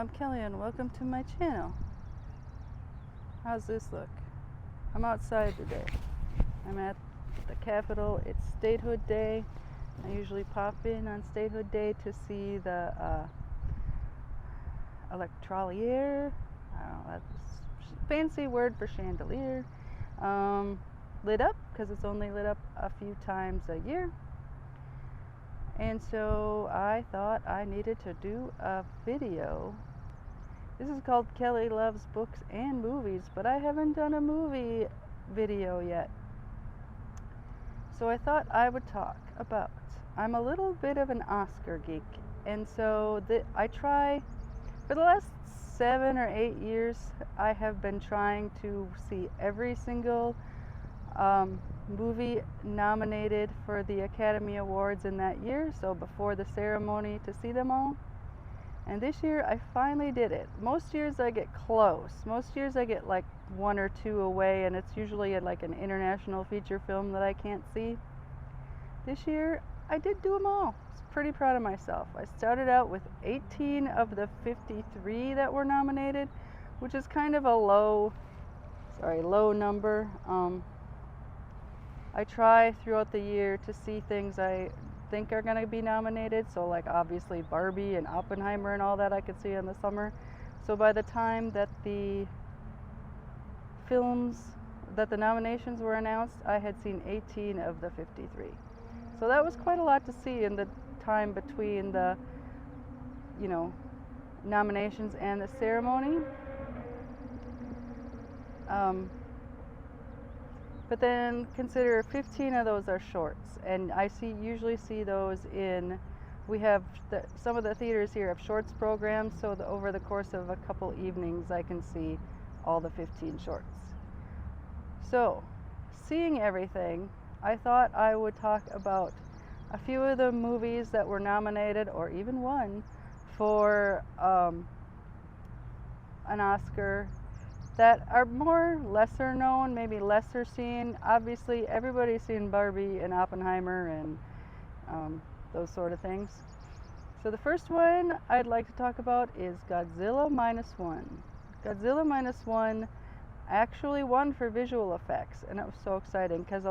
I'm Kelly and welcome to my channel. How's this look? I'm outside today. I'm at the Capitol. It's Statehood Day. I usually pop in on Statehood Day to see the electrolier. I don't know, that's a fancy word for chandelier. Lit up because it's only lit up a few times a year. And so I thought I needed to do a video. This is called Kelly Loves Books and Movies, but I haven't done a movie video yet. So I thought I would talk about, I'm a little bit of an Oscar geek, and so I try, for the last 7 or 8 years, I have been trying to see every single movie nominated for the Academy Awards in that year, so before the ceremony, to see them all. And this year I finally did it. Most years I get close. Most years I get like 1 or 2 away, and it's usually like an international feature film that I can't see. This year I did do them all. I was pretty proud of myself. I started out with 18 of the 53 that were nominated, which is kind of a low number. I try throughout the year to see things I think are going to be nominated, so like obviously Barbie and Oppenheimer and all that I could see in the summer. So by the time that the nominations were announced, I had seen 18 of the 53. So that was quite a lot to see in the time between the, nominations and the ceremony. But then consider 15 of those are shorts, and I usually see those in, we have some of the theaters here have shorts programs, so over the course of a couple evenings I can see all the 15 shorts. So, seeing everything, I thought I would talk about a few of the movies that were nominated or even won for an Oscar that are more lesser known, maybe lesser seen. Obviously everybody's seen Barbie and Oppenheimer and those sort of things. So the first one I'd like to talk about is Godzilla Minus One. Godzilla Minus One actually won for visual effects, and it was so exciting because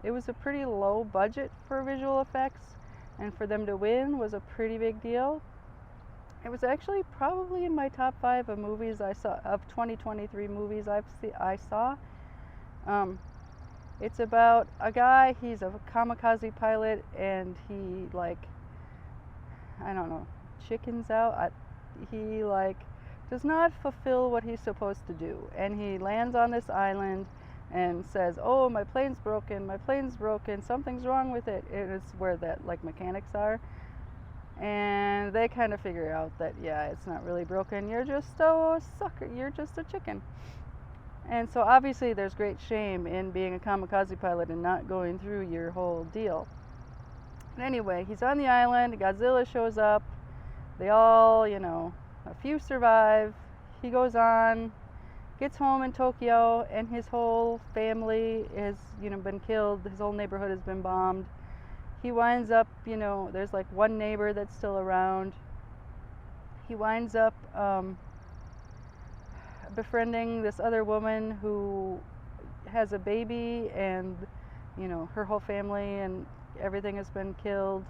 it was a pretty low budget for visual effects, and for them to win was a pretty big deal. It was actually probably in my top 5 of movies I saw, of 2023 movies I saw. It's about a guy, he's a kamikaze pilot, and he chickens out. He does not fulfill what he's supposed to do. And he lands on this island and says, "Oh, my plane's broken, something's wrong with it." It is where that mechanics are. And they kind of figure out that, yeah, it's not really broken, you're just a sucker, you're just a chicken. And so obviously there's great shame in being a kamikaze pilot and not going through your whole deal. But anyway, he's on the island, Godzilla shows up, they all, a few survive, he goes on, gets home in Tokyo, and his whole family has, been killed, his whole neighborhood has been bombed. He winds up, there's one neighbor that's still around. He winds up befriending this other woman who has a baby, and her whole family and everything has been killed.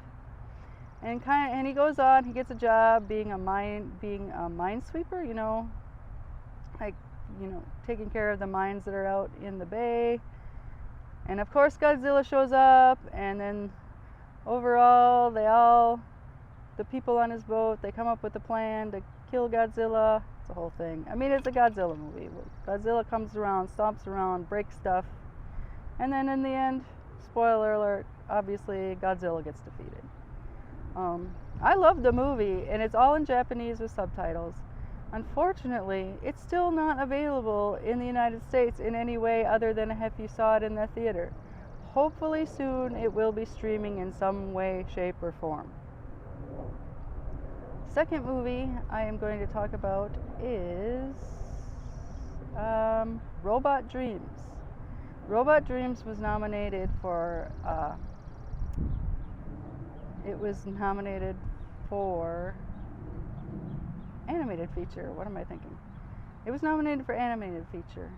And he goes on. He gets a job being a minesweeper. Taking care of the mines that are out in the bay. And of course, Godzilla shows up, and then overall, the people on his boat, they come up with a plan to kill Godzilla. It's a whole thing. I mean, it's a Godzilla movie. Godzilla comes around, stomps around, breaks stuff, and then in the end, spoiler alert, obviously Godzilla gets defeated. I love the movie, and it's all in Japanese with subtitles. Unfortunately, it's still not available in the United States in any way other than if you saw it in the theater. Hopefully soon it will be streaming in some way, shape, or form. Second movie I am going to talk about is Robot Dreams. Robot Dreams was nominated for animated feature. What am I thinking? It was nominated for animated feature.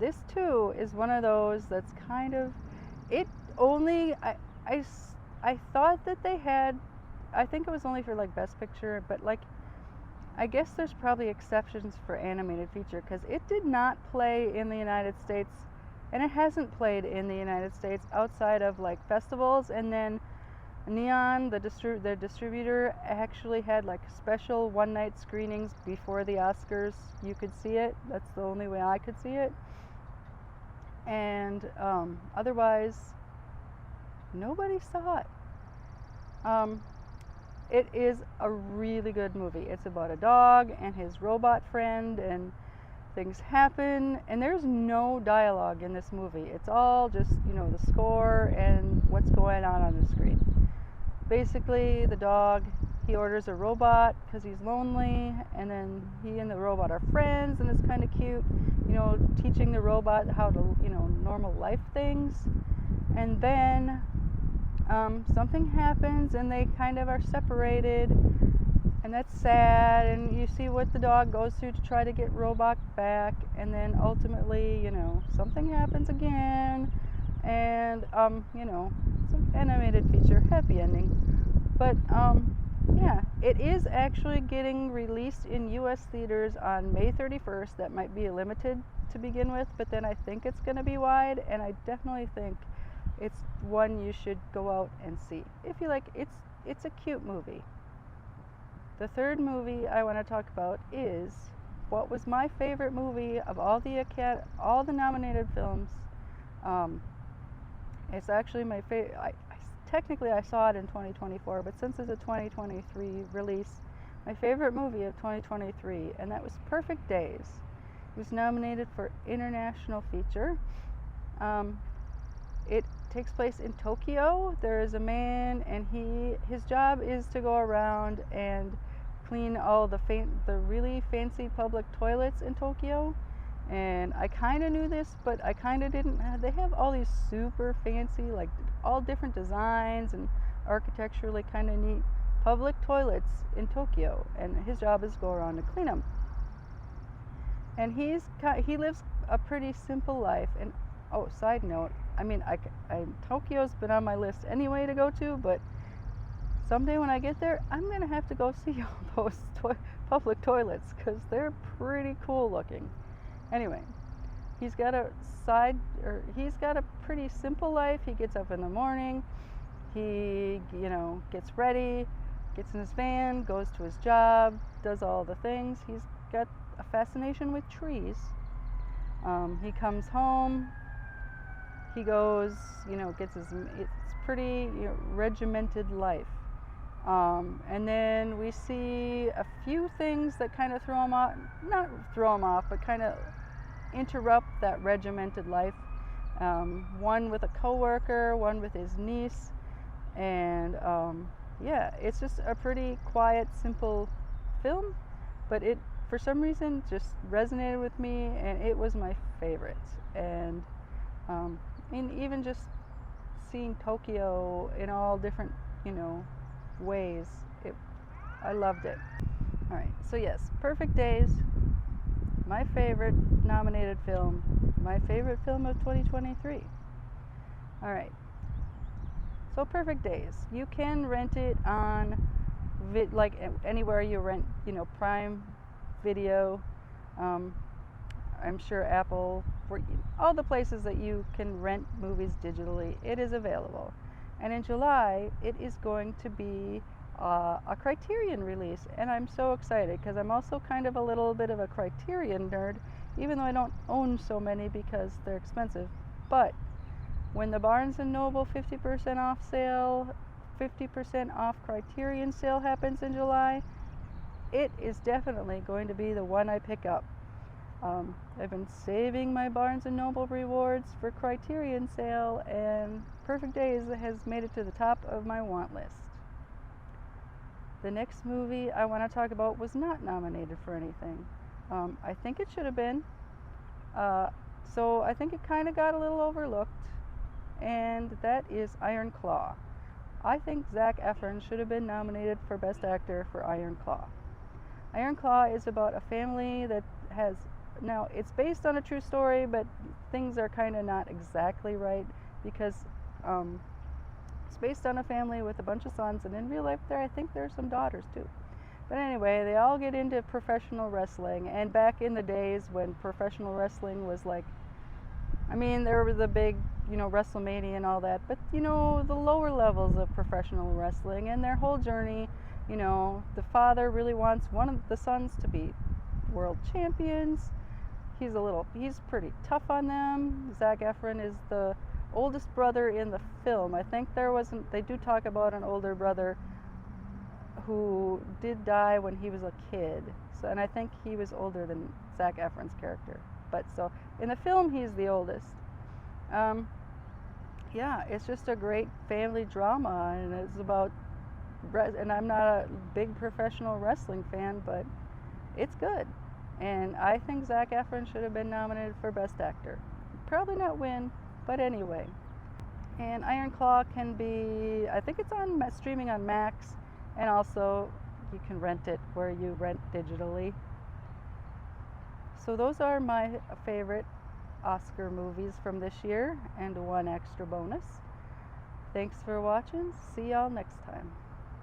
This too is one of those that's kind of, it only, I thought that they had, I think it was only for like Best Picture, but like, I guess there's probably exceptions for animated feature because it did not play in the United States, and it hasn't played in the United States outside of like festivals, and then Neon, the distributor, actually had like special one-night screenings before the Oscars. You could see it. That's the only way I could see it. And otherwise, nobody saw it. It is a really good movie. It's about a dog and his robot friend, and things happen, and there's no dialogue in this movie. It's all just, the score and what's going on the screen. Basically, the dog, he orders a robot because he's lonely, and then he and the robot are friends, and it's kind of cute, teaching the robot how to, normal life things. And then something happens, and they kind of are separated, and that's sad, and you see what the dog goes through to try to get robot back, and then ultimately, something happens again, and, it's an animated feature, happy ending. But, yeah, it is actually getting released in U.S. theaters on May 31st. That might be limited to begin with, but then I think it's going to be wide, and I definitely think it's one you should go out and see. If you like, it's a cute movie. The third movie I want to talk about is what was my favorite movie of all the nominated films. It's actually my favorite. Technically I saw it in 2024, but since it's a 2023 release, my favorite movie of 2023, and that was Perfect Days. It was nominated for International Feature. It takes place in Tokyo. There is a man, and his job is to go around and clean all the really fancy public toilets in Tokyo. And I kind of knew this, but I kind of didn't. They have all these super fancy, like all different designs and architecturally kind of neat public toilets in Tokyo, and his job is to go around and clean them. And he lives a pretty simple life. And oh, side note, Tokyo's been on my list anyway to go to, but someday when I get there, I'm gonna have to go see all those public toilets because they're pretty cool looking. Anyway, he's got a pretty simple life. He gets up in the morning, he gets ready, gets in his van, goes to his job, does all the things. He's got a fascination with trees. He comes home, he goes, it's pretty regimented life. And then we see a few things that kind of not throw him off, but kind of interrupt that regimented life. One with a coworker, one with his niece, and it's just a pretty quiet, simple film, but it for some reason just resonated with me, and it was my favorite. And even just seeing Tokyo in all different ways, I loved it. All right, so yes, Perfect Days, my favorite nominated film, my favorite film of 2023. All right, so Perfect Days, you can rent it on like anywhere you rent, Prime Video. I'm sure Apple, all the places that you can rent movies digitally, it is available. And in July, it is going to be a Criterion release, and I'm so excited because I'm also kind of a little bit of a Criterion nerd, even though I don't own so many because they're expensive. But when the Barnes & Noble 50% off sale, 50% off Criterion sale happens in July, it is definitely going to be the one I pick up. I've been saving my Barnes & Noble rewards for Criterion sale, and Perfect Days has made it to the top of my want list. The next movie I want to talk about was not nominated for anything. I think it should have been. So I think it kind of got a little overlooked, and that is Iron Claw. I think Zac Efron should have been nominated for Best Actor for Iron Claw. Iron Claw is about a family that has, now it's based on a true story, but things are kind of not exactly right because it's based on a family with a bunch of sons, and in real life I think there are some daughters too. But anyway, they all get into professional wrestling, and back in the days when professional wrestling was like, I mean, there was the big, WrestleMania and all that, but the lower levels of professional wrestling and their whole journey, the father really wants one of the sons to be world champions. He's pretty tough on them. Zac Efron is the oldest brother in the film. I think they do talk about an older brother who did die when he was a kid. So, and I think he was older than Zac Efron's character. But so in the film, he's the oldest. Yeah, it's just a great family drama, and it's about, and I'm not a big professional wrestling fan, but it's good. And I think Zac Efron should have been nominated for Best Actor. Probably not win, but anyway. And Iron Claw can be, I think it's streaming on Max, and also you can rent it where you rent digitally. So those are my favorite Oscar movies from this year, and one extra bonus. Thanks for watching. See y'all next time.